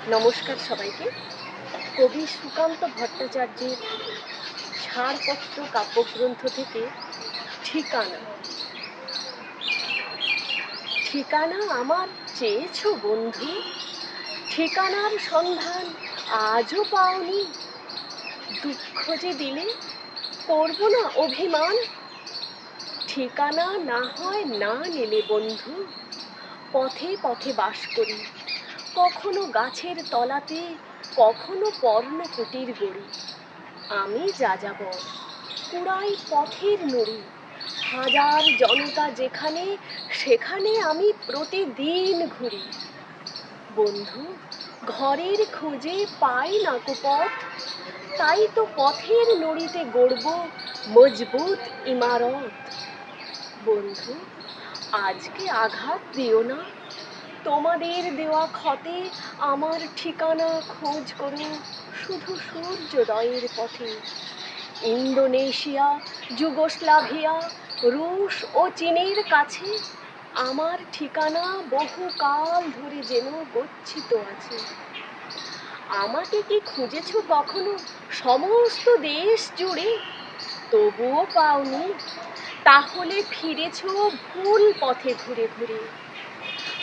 নমস্কার সবাইকে। কবি সুকান্ত ভট্টাচার্যের ছাড়পত্র কাব্যগ্রন্থ থেকে ঠিকানা। ঠিকানা আমার চেয়েছ বন্ধু, ঠিকানার সন্ধান আজও পাওনি। দুঃখ যে দিলে করব না অভিমান, ঠিকানা না হয় না নিলে বন্ধু। পথে পথে বাস করি, কখনো গাছের তলাতে, কখনো পর্ণকুটির গড়ি। আমি যাযাবর, কুড়াই পথের নুড়ি, হাজার জনতা যেখানে সেখানে আমি প্রতিদিন ঘুরি। বন্ধু, ঘরের খোঁজে পাই না কো পথ, তাই তো পথের নুড়িতে গড়ব মজবুত ইমারত। বন্ধু, আজকে আঘাত দিও না, তোমাদের দেওয়া ক্ষতে আমার ঠিকানা খোঁজ করো শুধু সূর্যোদয়ের পথে। ইন্দোনেশিয়া, যুগোস্লাভিয়া, রুশ ও চীনের কাছে আমার ঠিকানা বহুকাল ধরে যেন গচ্ছিত আছে। আমাকে কি খুঁজেছ কখনো সমস্ত দেশ জুড়ে, তবুও পাওনি? তাহলে ফিরেছ ভুল পথে ঘুরে ঘুরে।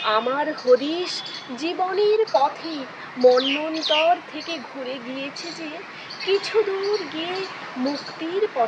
আমার হদিশ জীবনের পথে মন্বন্তর থেকে ঘুরে গিয়েছে যে কিছু দূর গিয়ে মুক্তির পথে।